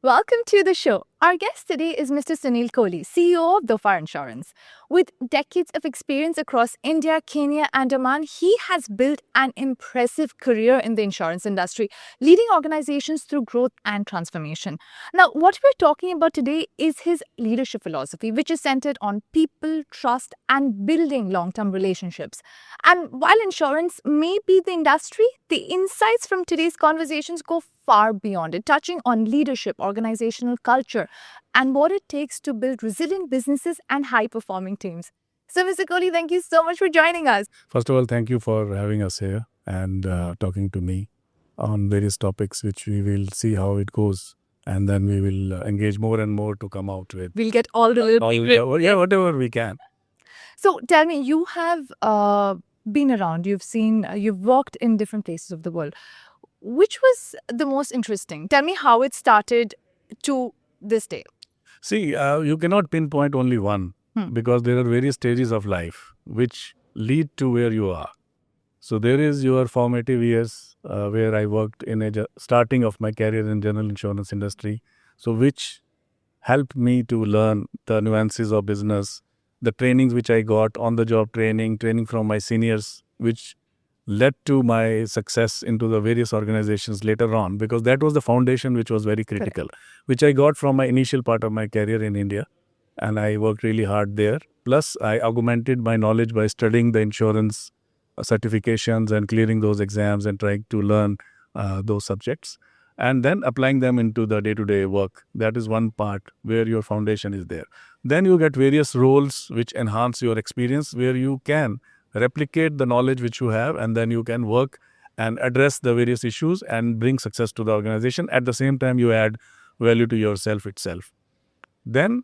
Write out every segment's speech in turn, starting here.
Welcome to the show. Our guest today is Mr. Sunil Kohli, CEO of Dhofar Insurance. With decades of experience across India, Kenya, and Oman, he has built an impressive career in the insurance industry, leading organizations through growth and transformation. Now, what we're talking about today is his leadership philosophy, which is centered on people, trust, and building long term relationships. And while insurance may be the industry, the insights from today's conversations go far beyond it, touching on leadership, organizational culture, and what it takes to build resilient businesses and high performing teams. So, Mr. Kohli, thank you so much for joining us. First of all, thank you for having us here and talking to me on various topics, which we will see how it goes. And then we will engage more and more to come out with. We'll get all the little. Yeah, whatever we can. So, tell me, you have been around, you've seen, you've worked in different places of the world. Which was the most interesting? Tell me how it started to this day. See, you cannot pinpoint only one because there are various stages of life which lead to where you are. So there is your formative years where I worked in a starting of my career in general insurance industry. So which helped me to learn the nuances of business, the trainings which I got on the job training from my seniors, which led to my success into the various organizations later on, because that was the foundation which was very critical, which I got from my initial part of my career in India. And I worked really hard there. Plus, I augmented my knowledge by studying the insurance certifications and clearing those exams and trying to learn those subjects. And then applying them into the day-to-day work. That is one part where your foundation is there. Then you get various roles which enhance your experience, where you can replicate the knowledge which you have, and then you can work and address the various issues and bring success to the organization. At the same time, you add value to yourself itself. Then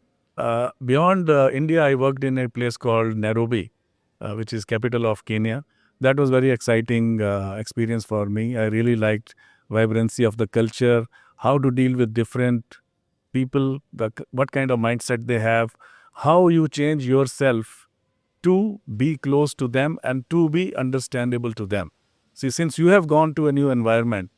beyond India, I worked in a place called Nairobi, which is capital of Kenya. That was very exciting experience for me. I really liked vibrancy of the culture, how to deal with different people, what kind of mindset they have, how you change yourself to be close to them and to be understandable to them. See, since you have gone to a new environment,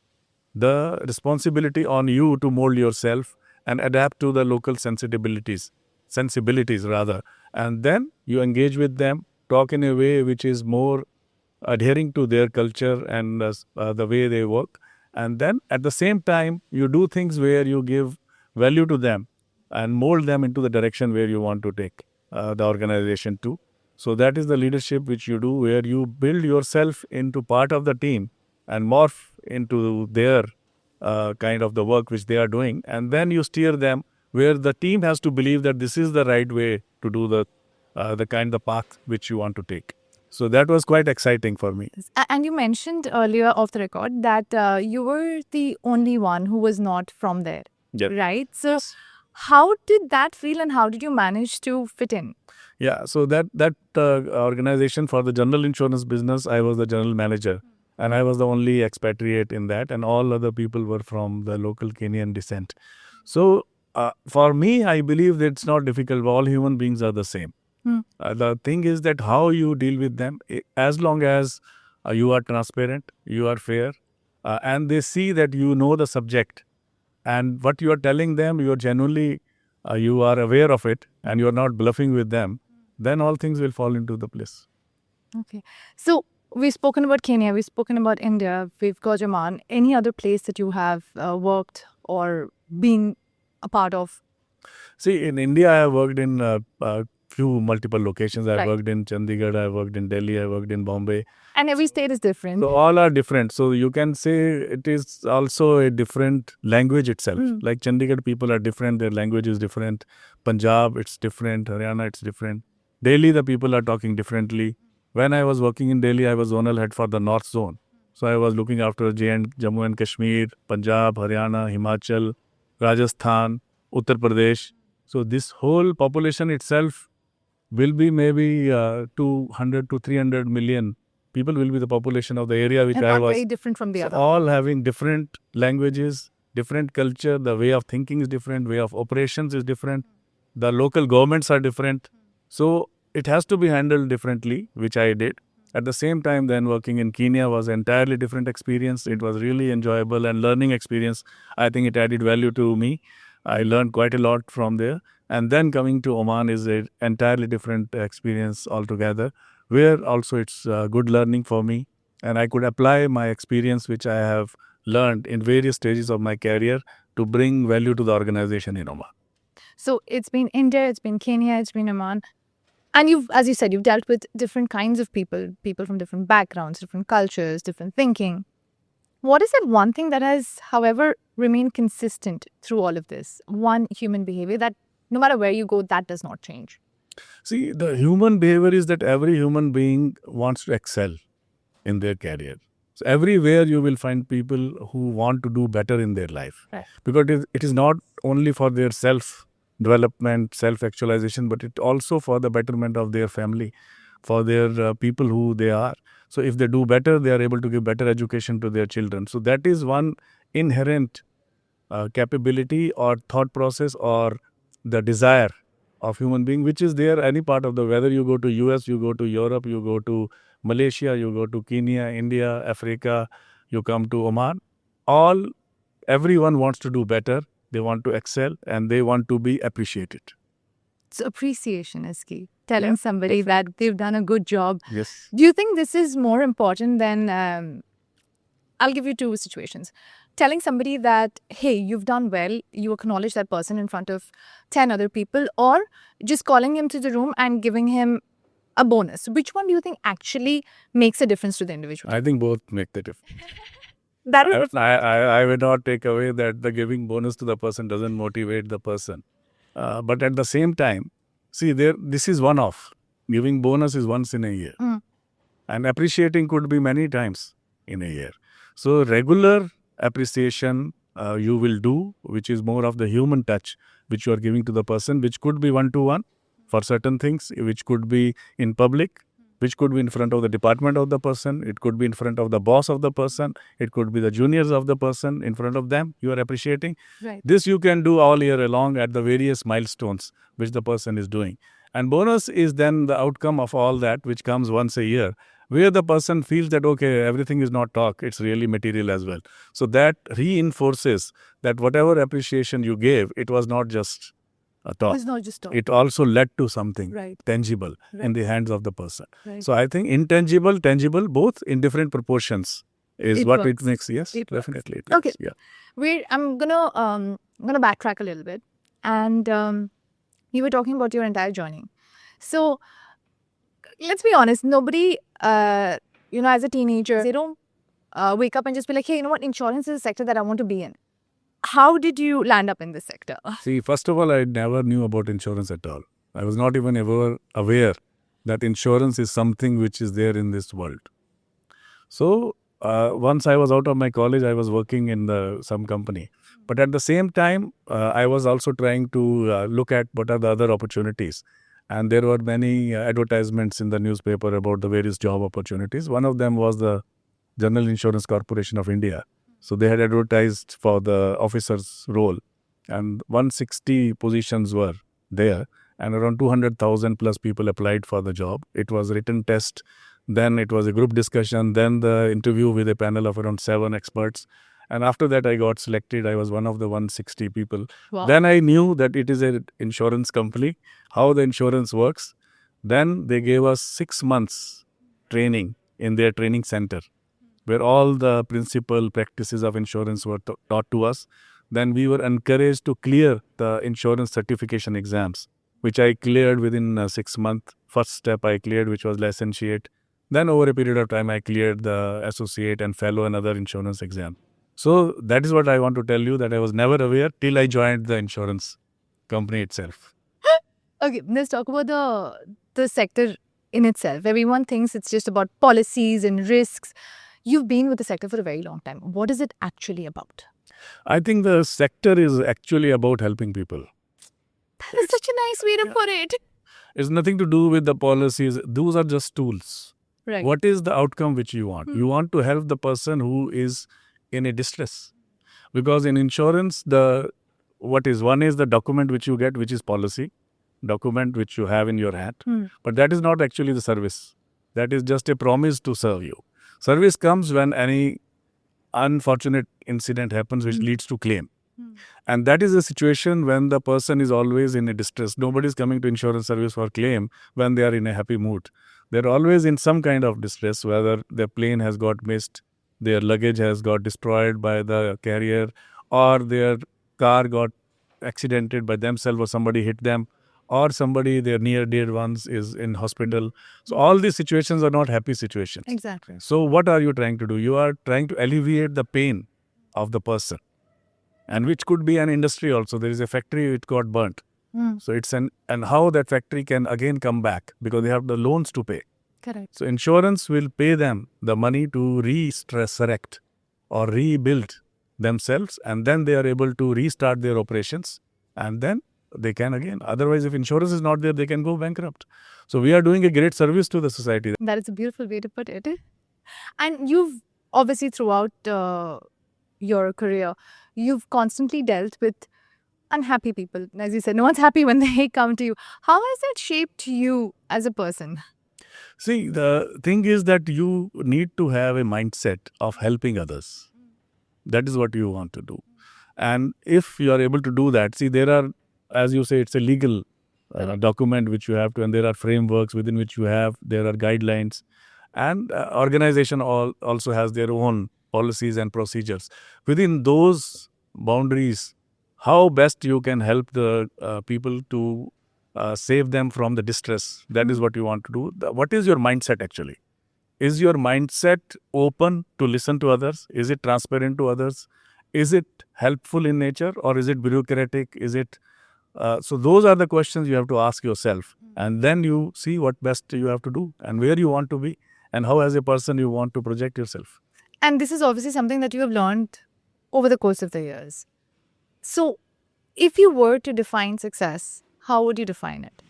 the responsibility on you to mold yourself and adapt to the local sensibilities rather. And then you engage with them, talk in a way which is more adhering to their culture and the way they work. And then at the same time, you do things where you give value to them and mold them into the direction where you want to take the organization to. So that is the leadership which you do, where you build yourself into part of the team and morph into their kind of the work which they are doing. And then you steer them where the team has to believe that this is the right way to do the path which you want to take. So that was quite exciting for me. And you mentioned earlier off the record that you were the only one who was not from there, right? So how did that feel and how did you manage to fit in? Yeah, so that organization for the general insurance business, I was the general manager. And I was the only expatriate in that, and all other people were from the local Kenyan descent. So for me, I believe that it's not difficult. All human beings are the same. The thing is that how you deal with them, as long as you are transparent, you are fair, and they see that you know the subject, and what you are telling them, you are genuinely, you are aware of it, and you are not bluffing with them, then all things will fall into the place. Okay. So we've spoken about Kenya, we've spoken about India, we've got Oman. Any other place that you have worked or been a part of? See, in India, I worked in few multiple locations. I worked in Chandigarh, I worked in Delhi, I worked in Bombay. And every state is different. So all are different. So you can say it is also a different language itself. Like Chandigarh people are different, their language is different. Punjab, it's different. Haryana, it's different. Delhi, the people are talking differently. When I was working in Delhi, I was zonal head for the North Zone. So I was looking after Jammu and Kashmir, Punjab, Haryana, Himachal, Rajasthan, Uttar Pradesh. So this whole population itself will be maybe 200 to 300 million people will be the population of the area which I was. Very different from the other. All having different languages, different culture, the way of thinking is different, way of operations is different, the local governments are different. So it has to be handled differently, which I did. At the same time, then working in Kenya was an entirely different experience. It was really enjoyable and learning experience. I think it added value to me. I learned quite a lot from there. And then coming to Oman is an entirely different experience altogether, where also it's good learning for me. And I could apply my experience, which I have learned in various stages of my career, to bring value to the organization in Oman. So it's been India, it's been Kenya, it's been Oman. And you've, as you said, you've dealt with different kinds of people, people from different backgrounds, different cultures, different thinking. What is that one thing that has, however, remained consistent through all of this? One human behavior that no matter where you go, that does not change. See, the human behavior is that every human being wants to excel in their career. So everywhere you will find people who want to do better in their life. Right. Because it is not only for their self-development, self-actualization, but it also for the betterment of their family, for their people who they are. So if they do better, they are able to give better education to their children. So that is one inherent capability or thought process or the desire of human being, which is there any part of the, whether you go to US, you go to Europe, you go to Malaysia, you go to Kenya, India, Africa, you come to Oman, everyone wants to do better, they want to excel, and they want to be appreciated. So appreciation is key. Telling somebody that they've done a good job. Yes. Do you think this is more important than, I'll give you two situations. Telling somebody that, hey, you've done well, you acknowledge that person in front of 10 other people, or just calling him to the room and giving him a bonus. Which one do you think actually makes a difference to the individual? I think both make the difference. That is I will not take away that the giving bonus to the person doesn't motivate the person. But at the same time, see, this is one-off. Giving bonus is once in a year. And appreciating could be many times in a year. So regular appreciation you will do, which is more of the human touch, which you are giving to the person, which could be one-to-one for certain things, which could be in public, which could be in front of the department of the person, it could be in front of the boss of the person, it could be the juniors of the person, in front of them, you are appreciating. right. This you can do all year along at the various milestones which the person is doing. And bonus is then the outcome of all that, which comes once a year, where the person feels that, okay, everything is not talk, it's really material as well. So that reinforces that whatever appreciation you gave, it was not just a talk. It's not just talk. It also led to something Right. tangible in Right. the hands of the person. Right. So I think intangible, tangible, both in different proportions is It what works. it makes. Yes, It works. definitely. It Okay. works, yeah. I'm gonna backtrack a little bit, and you were talking about your entire journey. So let's be honest. Nobody, as a teenager, they don't wake up and just be like, hey, you know what? Insurance is a sector that I want to be in. How did you land up in this sector? See, first of all, I never knew about insurance at all. I was not even ever aware that insurance is something which is there in this world. So once I was out of my college, I was working in some company. But at the same time, I was also trying to look at what are the other opportunities. And there were many advertisements in the newspaper about the various job opportunities. One of them was the General Insurance Corporation of India. So they had advertised for the officer's role, and 160 positions were there, and around 200,000 plus people applied for the job. It was written test, then it was a group discussion, then the interview with a panel of around 7 experts. And after that, I got selected. I was one of the 160 people. Wow. Then I knew that it is an insurance company, how the insurance works. Then they gave us 6 months training in their training center, where all the principal practices of insurance were taught to us. Then we were encouraged to clear the insurance certification exams, which I cleared within 6 months. First step I cleared, which was licentiate. Then over a period of time, I cleared the associate and fellow and other insurance exam. So that is what I want to tell you, that I was never aware till I joined the insurance company itself. Okay, let's talk about the sector in itself. Everyone thinks it's just about policies and risks. You've been with the sector for a very long time. What is it actually about? I think the sector is actually about helping people. That is such a nice way to put it. It's nothing to do with the policies. Those are just tools. Right. What is the outcome which you want? You want to help the person who is in a distress. Because in insurance, one is the document which you get, which is policy, document which you have in your hand. But that is not actually the service. That is just a promise to serve you. Service comes when any unfortunate incident happens which leads to claim. And that is a situation when the person is always in a distress. Nobody is coming to insurance service for claim when they are in a happy mood. They're always in some kind of distress, whether their plane has got missed, their luggage has got destroyed by the carrier, or their car got accidented by themselves or somebody hit them, or somebody, their near dear ones, is in hospital. So all these situations are not happy situations. Exactly. So what are you trying to do? You are trying to alleviate the pain of the person, and which could be an industry also. There is a factory which got burnt. So it's and how that factory can again come back because they have the loans to pay. Correct. So insurance will pay them the money to resurrect or rebuild themselves, and then they are able to restart their operations, and then they can again. Otherwise, if insurance is not there, they can go bankrupt. So we are doing a great service to the society. That is a beautiful way to put it. And you've obviously throughout your career, you've constantly dealt with unhappy people. As you said, no one's happy when they come to you. How has that shaped you as a person? See, the thing is that you need to have a mindset of helping others. That is what you want to do. And if you are able to do that, see, there are, as you say, it's a legal document which you have to, and there are frameworks within which you have, there are guidelines, and organization also has their own policies and procedures. Within those boundaries, how best you can help the people to save them from the distress, that is what you want to do. What is your mindset actually? Is your mindset open to listen to others? Is it transparent to others? Is it helpful in nature, or is it bureaucratic? Is it so those are the questions you have to ask yourself, and then you see what best you have to do and where you want to be and how as a person you want to project yourself. And this is obviously something that you have learned over the course of the years. So if you were to define success, how would you define it?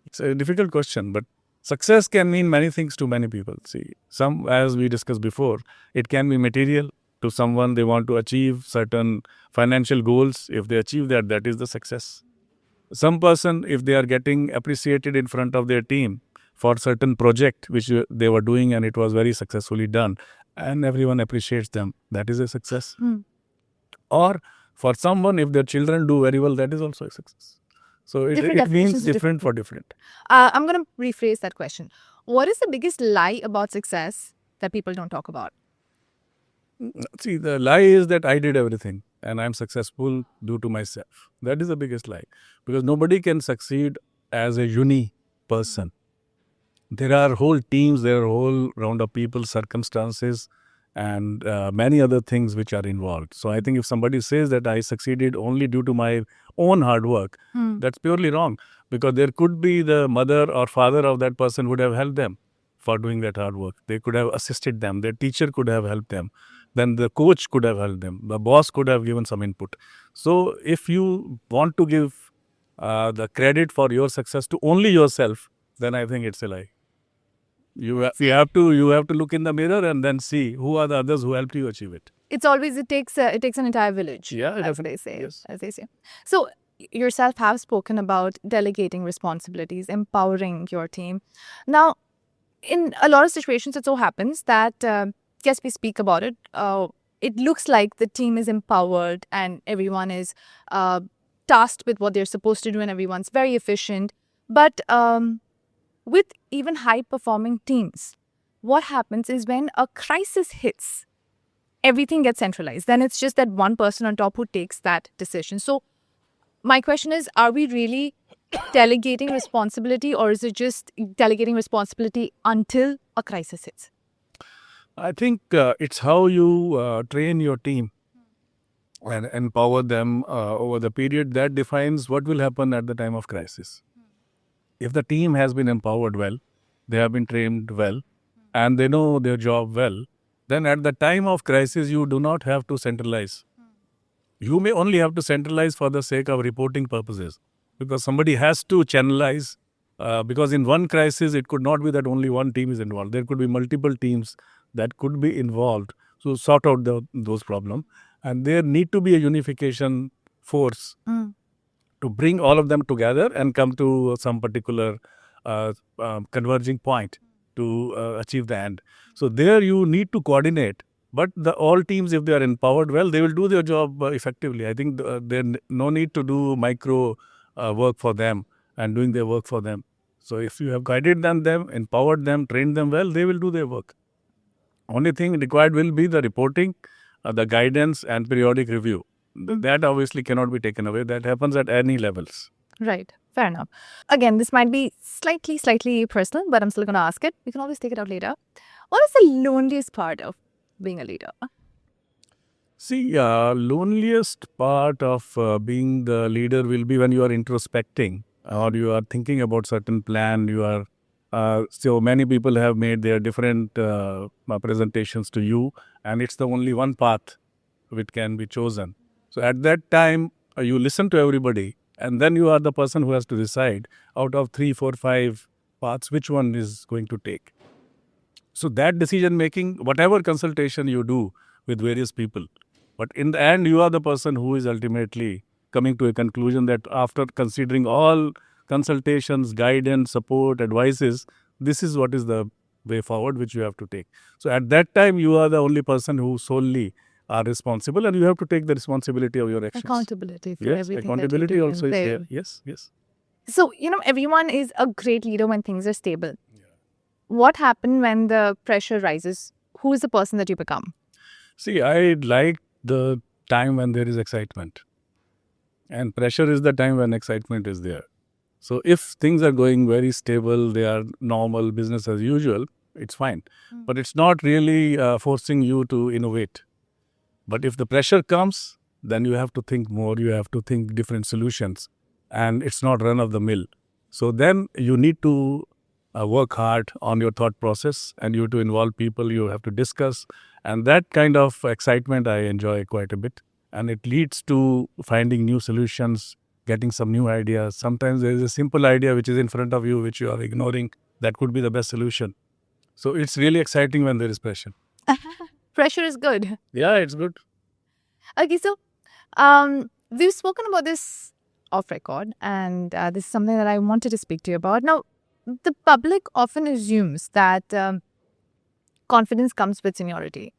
It's a difficult question, but success can mean many things to many people. See, some, as we discussed before, it can be material. To someone, they want to achieve certain financial goals. If they achieve that, that is the success. Some person, if they are getting appreciated in front of their team for certain project which they were doing and it was very successfully done, and everyone appreciates them, that is a success. Or for someone, if their children do very well, that is also a success. So it means different for different. I'm going to rephrase that question. What is the biggest lie about success that people don't talk about? See, the lie is that I did everything and I'm successful due to myself. That is the biggest lie, because nobody can succeed as a uni person. There are whole teams, there are a whole round of people, circumstances, and many other things which are involved. So I think if somebody says that I succeeded only due to my own hard work, that's purely wrong, because there could be the mother or father of that person would have helped them for doing that hard work. They could have assisted them. Their teacher could have helped them. Then the coach could have helped them. The boss could have given some input. So if you want to give the credit for your success to only yourself, then I think it's a lie. You have to look in the mirror and then see who are the others who helped you achieve it. It's always it takes an entire village. Yeah, as they say. Yes. As they say. So yourself have spoken about delegating responsibilities, empowering your team. Now, in a lot of situations, it so happens that yes, we speak about it. It looks like the team is empowered and everyone is tasked with what they're supposed to do, and everyone's very efficient. But with even high-performing teams, what happens is when a crisis hits, everything gets centralized. Then it's just that one person on top who takes that decision. So my question is, are we really delegating responsibility, or is it just delegating responsibility until a crisis hits? I think it's how you train your team and empower them over the period that defines what will happen at the time of crisis. If the team has been empowered well, they have been trained well, and they know their job well, then at the time of crisis, you do not have to centralize. You may only have to centralize for the sake of reporting purposes, because somebody has to channelize, because in one crisis, it could not be that only one team is involved. There could be multiple teams that could be involved to sort out those problems. And there need to be a unification force to bring all of them together and come to some particular converging point to achieve the end. So there you need to coordinate But all teams, if they are empowered well, they will do their job effectively. I think there's no need to do micro work for them and doing their work for them. So if you have guided them, empowered them, trained them well, they will do their work. Only thing required will be the reporting, the guidance and periodic review. That obviously cannot be taken away. That happens at any levels. Right. Fair enough. Again, this might be slightly personal, but I'm still going to ask it. We can always take it out later. What is the loneliest part of being a leader? See, loneliest part of being the leader will be when you are introspecting or you are thinking about certain plan. You are so many people have made their different presentations to you, and it's the only one path which can be chosen. So at that time, you listen to everybody, and then you are the person who has to decide out of 3, 4, 5 paths which one is going to take. So that decision making, whatever consultation you do with various people, but in the end, you are the person who is ultimately coming to a conclusion that after considering all consultations, guidance, support, advices, this is what is the way forward which you have to take. So at that time, you are the only person who solely are responsible, and you have to take the responsibility of your actions. Accountability for Yes, everything accountability that you do also and is say. there. Yes, yes. So, everyone is a great leader when things are stable. What happens when the pressure rises? Who is the person that you become? See, I like the time when there is excitement. And pressure is the time when excitement is there. So if things are going very stable, they are normal, business as usual, it's fine. But it's not really forcing you to innovate. But if the pressure comes, then you have to think more, you have to think different solutions. And it's not run of the mill. So then you need to work hard on your thought process, and you have to involve people, you have to discuss. And that kind of excitement I enjoy quite a bit. And it leads to finding new solutions, getting some new ideas. Sometimes there is a simple idea which is in front of you, which you are ignoring. That could be the best solution. So it's really exciting when there is pressure. Pressure is good. Yeah, it's good. Okay, so we've spoken about this off record, and this is something that I wanted to speak to you about. Now, the public often assumes that confidence comes with seniority.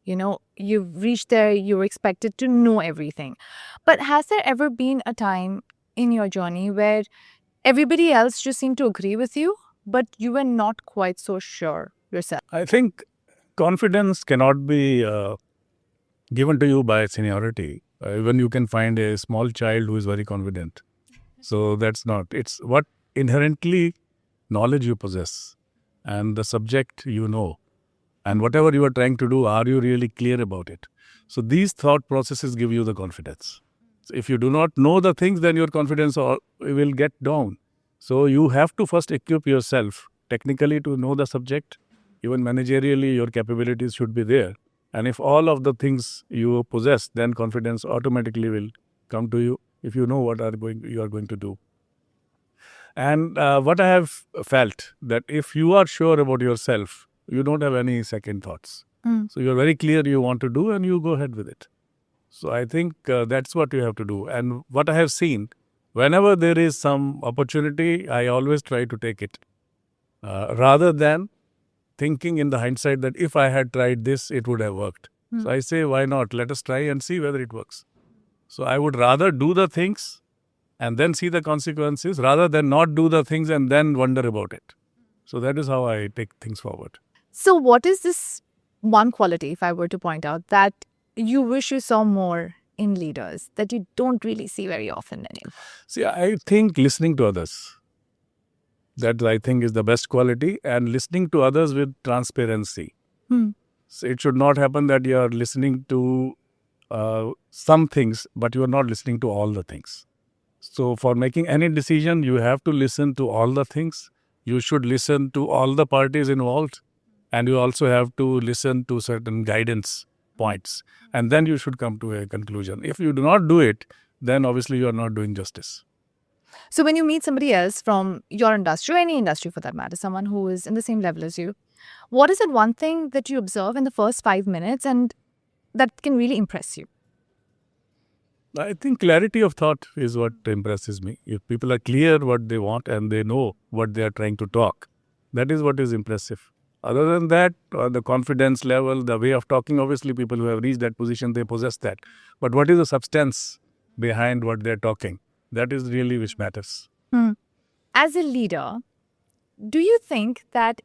You've reached there, you're expected to know everything. But has there ever been a time in your journey where everybody else just seemed to agree with you, but you were not quite so sure yourself? I think confidence cannot be given to you by seniority. Even you can find a small child who is very confident. So that's not. It's what inherently knowledge you possess and the subject you know. And whatever you are trying to do, are you really clear about it? So these thought processes give you the confidence. So if you do not know the things, then your confidence will get down. So you have to first equip yourself technically to know the subject. Even managerially, your capabilities should be there. And if all of the things you possess, then confidence automatically will come to you if you know what you are going to do. And what I have felt that if you are sure about yourself, you don't have any second thoughts. So you're very clear you want to do and you go ahead with it. So I think that's what you have to do. And what I have seen, whenever there is some opportunity, I always try to take it. Rather than thinking in the hindsight that if I had tried this, it would have worked. So I say, why not? Let us try and see whether it works. So I would rather do the things and then see the consequences rather than not do the things and then wonder about it. So that is how I take things forward. So what is this one quality, if I were to point out, that you wish you saw more in leaders that you don't really see very often anymore? See, I think listening to others, that I think is the best quality, and listening to others with transparency. So it should not happen that you are listening to some things, but you are not listening to all the things. So for making any decision, you have to listen to all the things. You should listen to all the parties involved. And you also have to listen to certain guidance points. And then you should come to a conclusion. If you do not do it, then obviously you are not doing justice. So when you meet somebody else from your industry, or any industry for that matter, someone who is in the same level as you, what is that one thing that you observe in the first 5 minutes and that can really impress you? I think clarity of thought is what impresses me. If people are clear what they want and they know what they are trying to talk, that is what is impressive. Other than that, the confidence level, the way of talking, obviously people who have reached that position, they possess that. But what is the substance behind what they're talking? That is really which matters. As a leader, do you think that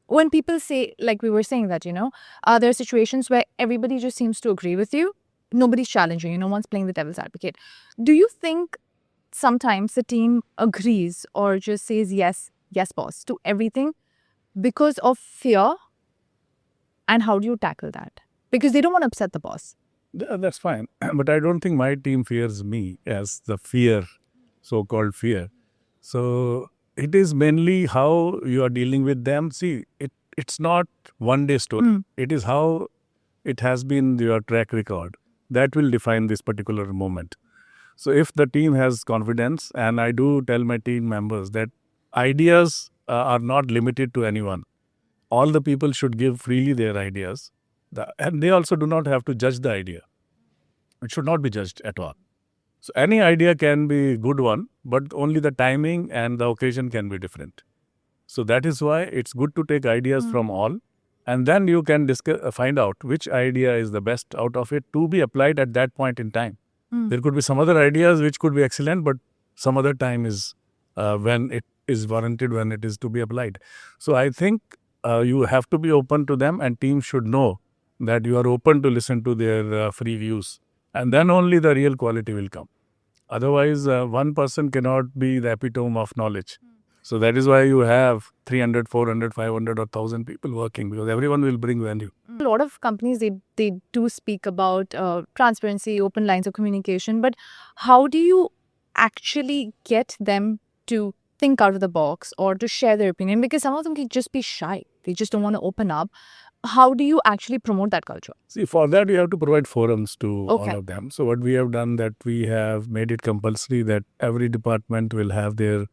when people say, like we were saying that, there are situations where everybody just seems to agree with you, nobody's challenging you, no one's playing the devil's advocate. Do you think sometimes the team agrees or just says yes, yes, boss, to everything because of fear? And how do you tackle that? Because they don't want to upset the boss. That's fine. But I don't think my team fears me as the fear, so-called fear. So it is mainly how you are dealing with them. See, it's not one day story. It is how it has been your track record that will define this particular moment. So if the team has confidence, and I do tell my team members that ideas are not limited to anyone. All the people should give freely their ideas. And they also do not have to judge the idea. It should not be judged at all. So any idea can be a good one, but only the timing and the occasion can be different. So that is why it's good to take ideas from all, and then you can find out which idea is the best out of it to be applied at that point in time. There could be some other ideas which could be excellent, but some other time is when it is warranted, when it is to be applied. So I think you have to be open to them, and teams should know that you are open to listen to their free views, and then only the real quality will come. Otherwise, one person cannot be the epitome of knowledge. So that is why you have 300, 400, 500 or 1,000 people working, because everyone will bring value. A lot of companies, they do speak about transparency, open lines of communication, but how do you actually get them to think out of the box or to share their opinion? Because some of them can just be shy. They just don't want to open up. How do you actually promote that culture? See, for that, you have to provide forums to Okay. all of them. So what we have done, that we have made it compulsory that every department will have their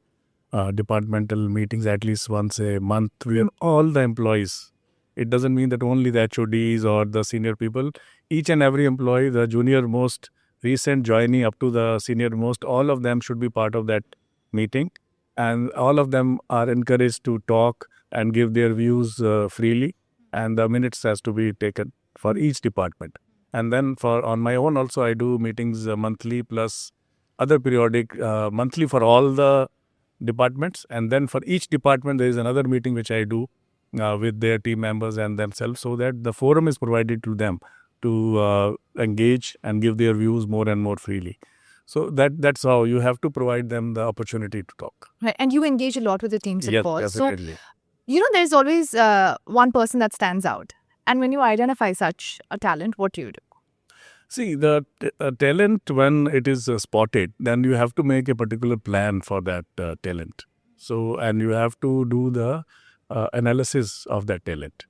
departmental meetings at least once a month where all the employees, it doesn't mean that only the HODs or the senior people, each and every employee, the junior most, recent joinee up to the senior most, all of them should be part of that meeting. And all of them are encouraged to talk and give their views freely. And the minutes has to be taken for each department. And then on my own also, I do meetings monthly plus other periodic, monthly for all the departments. And then for each department, there is another meeting which I do with their team members and themselves, so that the forum is provided to them to engage and give their views more and more freely. So that's how you have to provide them the opportunity to talk. Right. And you engage a lot with the teams, of Yes, course. definitely. So, there's always one person that stands out. And when you identify such a talent, what do you do? See, the talent, when it is spotted, then you have to make a particular plan for that talent. So, and you have to do the analysis of that talent.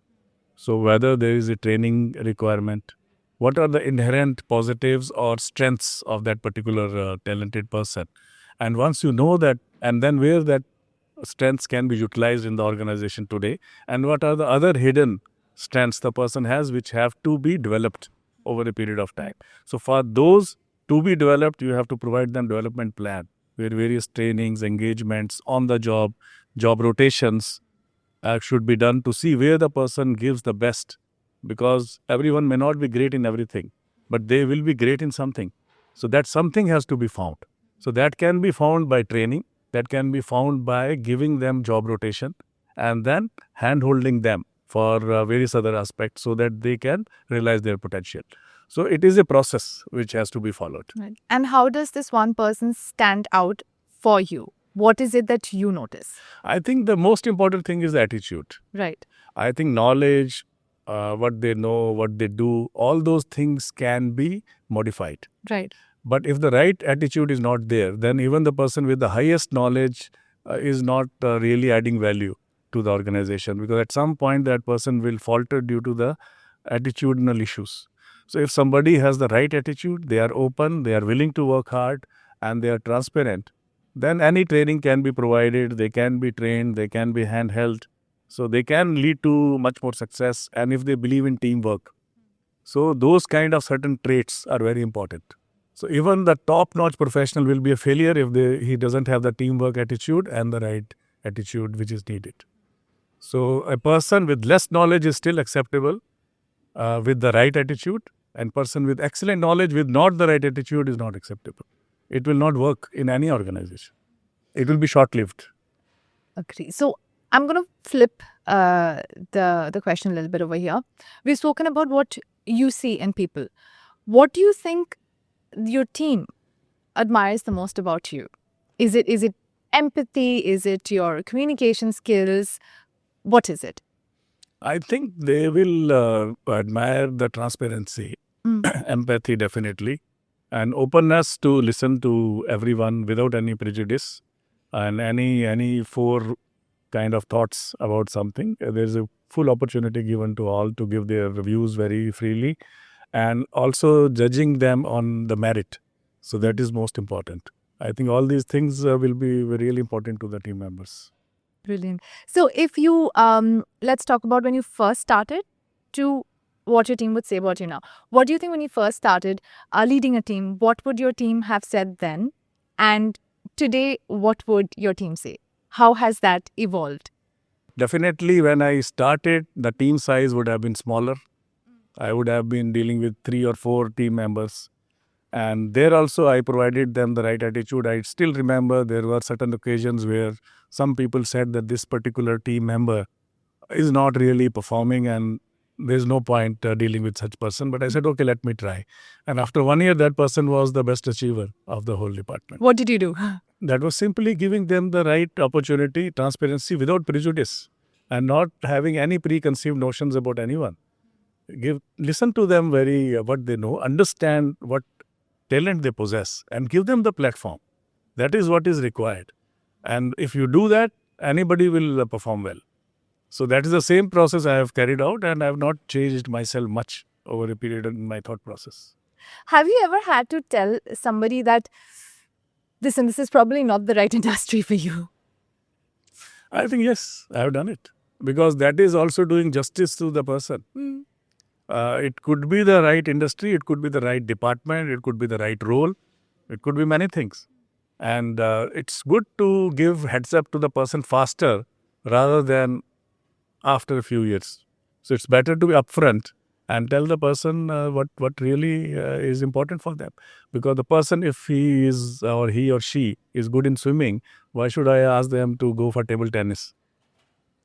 So, whether there is a training requirement, what are the inherent positives or strengths of that particular talented person. And once you know that, and then where that strengths can be utilized in the organization today, and what are the other hidden strengths the person has which have to be developed over a period of time. So for those to be developed, you have to provide them development plan where various trainings, engagements on the job rotations should be done to see where the person gives the best, because everyone may not be great in everything, but they will be great in something. So that something has to be found. So that can be found by training, that can be found by giving them job rotation, and then hand-holding them for various other aspects so that they can realize their potential. So it is a process which has to be followed. Right. And how does this one person stand out for you? What is it that you notice? I think the most important thing is attitude. Right. I think knowledge, what they know, what they do, all those things can be modified. Right. But if the right attitude is not there, then even the person with the highest knowledge is not really adding value to the organization, because at some point that person will falter due to the attitudinal issues. So if somebody has the right attitude, they are open, they are willing to work hard, and they are transparent, then any training can be provided, they can be trained, they can be handheld. So they can lead to much more success, and if they believe in teamwork. So those kind of certain traits are very important. So even the top-notch professional will be a failure if he doesn't have the teamwork attitude and the right attitude which is needed. So a person with less knowledge is still acceptable with the right attitude, and person with excellent knowledge with not the right attitude is not acceptable. It will not work in any organization. It will be short-lived. Agree. So I'm going to flip the question a little bit over here. We've spoken about what you see in people. What do you think your team admires the most about you? Is it empathy? Is it your communication skills? What is it? I think they will admire the transparency, empathy definitely, and openness to listen to everyone without any prejudice and any four kind of thoughts about something. There's a full opportunity given to all to give their views very freely, and also judging them on the merit. So that is most important. I think all these things will be really important to the team members. Brilliant. So if you let's talk about when you first started to what your team would say about you now. What do you think when you first started leading a team? What would your team have said then? And today, what would your team say? How has that evolved? Definitely, when I started, the team size would have been smaller. I would have been dealing with 3 or 4 team members. And there also, I provided them the right attitude. I still remember there were certain occasions where some people said that this particular team member is not really performing and there's no point dealing with such person. But I said, okay, let me try. And after 1 year, that person was the best achiever of the whole department. What did you do? That was simply giving them the right opportunity, transparency without prejudice, and not having any preconceived notions about anyone. Listen to them very what they know, understand what talent they possess, and give them the platform. That is what is required. And if you do that, anybody will perform well. So that is the same process I have carried out, and I have not changed myself much over a period in my thought process. Have you ever had to tell somebody that this and this is probably not the right industry for you? I think yes, I have done it because that is also doing justice to the person. It could be the right industry, it could be the right department, it could be the right role, it could be many things. And it's good to give heads up to the person faster rather than after a few years. So it's better to be upfront and tell the person what really is important for them. Because the person, if he is or he or she is good in swimming, why should I ask them to go for table tennis?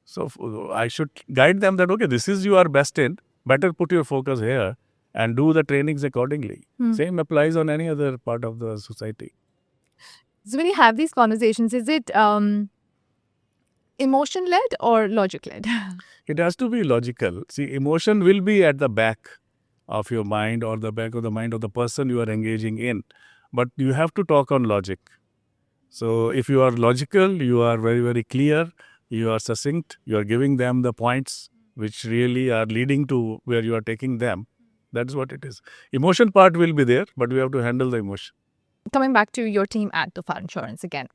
So I should guide them that, okay, this is you are best in, better put your focus here and do the trainings accordingly. Same applies on any other part of the society. So when you have these conversations, is it emotion-led or logic-led? It has to be logical. See, emotion will be at the back of your mind or the back of the mind of the person you are engaging in. But you have to talk on logic. So if you are logical, you are very, very clear, you are succinct, you are giving them the points which really are leading to where you are taking them. That's what it is. Emotion part will be there, but we have to handle the emotion. Coming back to your team at Dhofar Insurance again.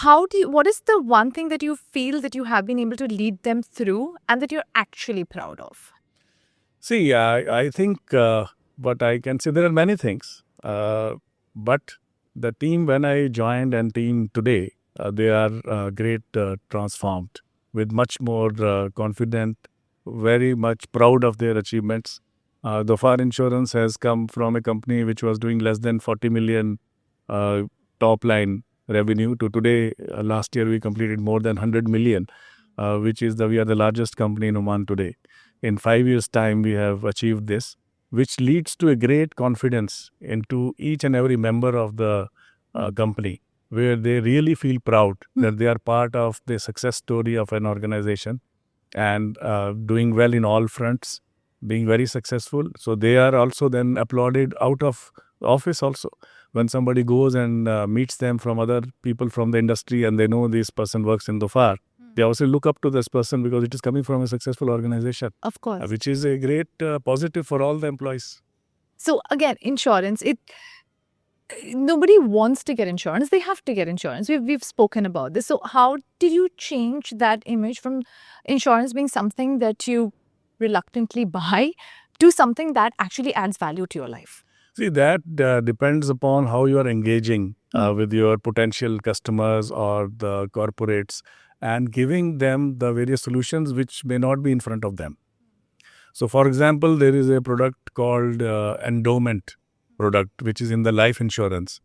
What is the one thing that you feel that you have been able to lead them through and that you're actually proud of? See, I think what I can say, there are many things. But the team when I joined and team today, they are great transformed with much more confident, very much proud of their achievements. Dhofar Insurance has come from a company which was doing less than 40 million top line revenue to today. Last year we completed more than 100 million, which is we are the largest company in Oman today. In 5 years' time, we have achieved this, which leads to a great confidence into each and every member of the company, where they really feel proud that they are part of the success story of an organization and doing well in all fronts, being very successful. So they are also then applauded out of office also. When somebody goes and meets them from other people from the industry and they know this person works in Dhofar, they also look up to this person because it is coming from a successful organization. Of course. Which is a great positive for all the employees. So again, insurance, nobody wants to get insurance. They have to get insurance. We've spoken about this. So how did you change that image from insurance being something that you reluctantly buy to something that actually adds value to your life? See, that depends upon how you are engaging with your potential customers or the corporates and giving them the various solutions which may not be in front of them. So, for example, there is a product called endowment product, which is in the life insurance.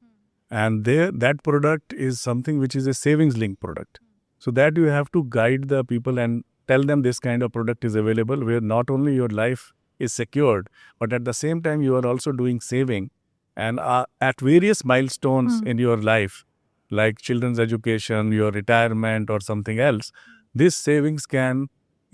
And that product is something which is a savings link product. So that you have to guide the people and tell them this kind of product is available where not only your life is secured, but at the same time you are also doing saving. And at various milestones in your life, like children's education, your retirement or something else, this savings can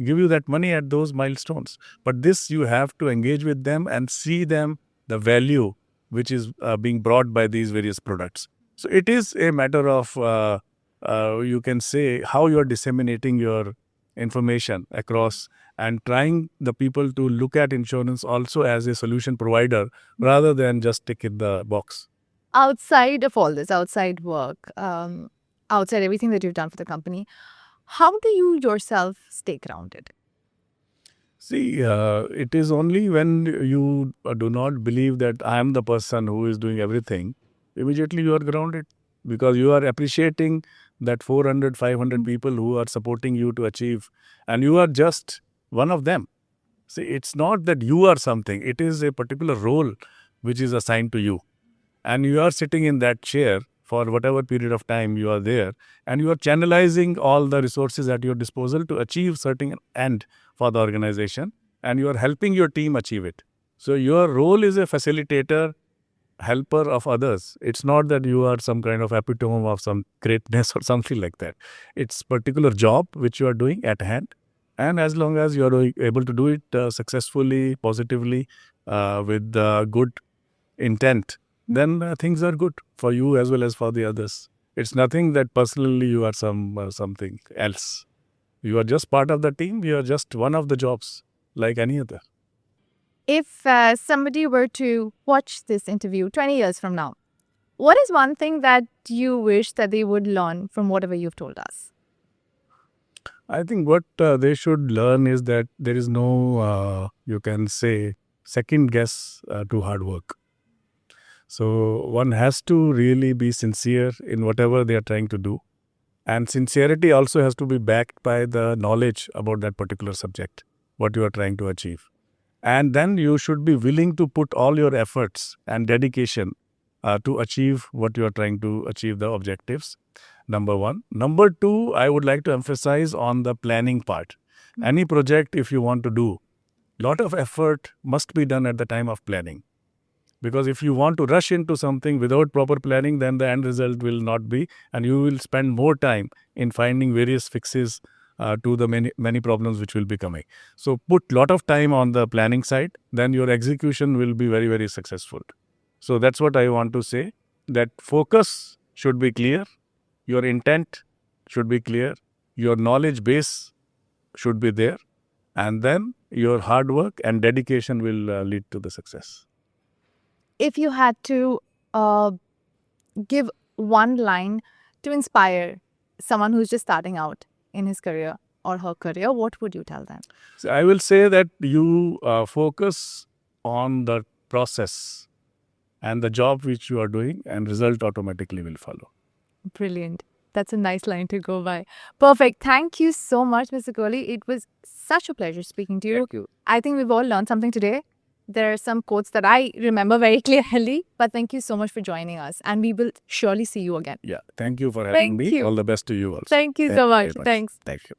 give you that money at those milestones. But this you have to engage with them and see them the value which is being brought by these various products. So it is a matter of, you can say, how you are disseminating your information across and trying the people to look at insurance also as a solution provider rather than just tick in the box. Outside of all this, outside work, outside everything that you've done for the company, how do you yourself stay grounded? See, it is only when you do not believe that I am the person who is doing everything, immediately you are grounded because you are appreciating that 400, 500 people who are supporting you to achieve, and you are just one of them. See, it's not that you are something, it is a particular role which is assigned to you. And you are sitting in that chair for whatever period of time you are there, and you are channelizing all the resources at your disposal to achieve certain end for the organization, and you are helping your team achieve it. So your role is a facilitator, helper of others. It's not that you are some kind of epitome of some greatness or something like that. It's particular job which you are doing at hand. And as long as you are able to do it successfully, positively, with good intent, then things are good for you as well as for the others. It's nothing that personally you are something else. You are just part of the team. You are just one of the jobs like any other. If somebody were to watch this interview 20 years from now, what is one thing that you wish that they would learn from whatever you've told us? I think what they should learn is that there is no, you can say, second guess to hard work. So one has to really be sincere in whatever they are trying to do. And sincerity also has to be backed by the knowledge about that particular subject, what you are trying to achieve. And then you should be willing to put all your efforts and dedication to achieve what you are trying to achieve, the objectives. Number one. Number two, I would like to emphasize on the planning part. Any project, if you want to do, lot of effort must be done at the time of planning. Because if you want to rush into something without proper planning, then the end result will not be, and you will spend more time in finding various fixes to the many problems which will be coming. So put lot of time on the planning side, then your execution will be very, very successful. So that's what I want to say, that focus should be clear, your intent should be clear, your knowledge base should be there, and then your hard work and dedication will lead to the success. If you had to give one line to inspire someone who's just starting out in his career or her career, what would you tell them? So I will say that you focus on the process and the job which you are doing, and result automatically will follow. Brilliant. That's a nice line to go by. Perfect. Thank you so much, Mr. Kohli. It was such a pleasure speaking to you. Thank you. I think we've all learned something today. There are some quotes that I remember very clearly, but thank you so much for joining us, and we will surely see you again. Yeah. Thank you for having Thank me. you. All the best to you also. Thank you so much. Very much. Thanks. Thank you.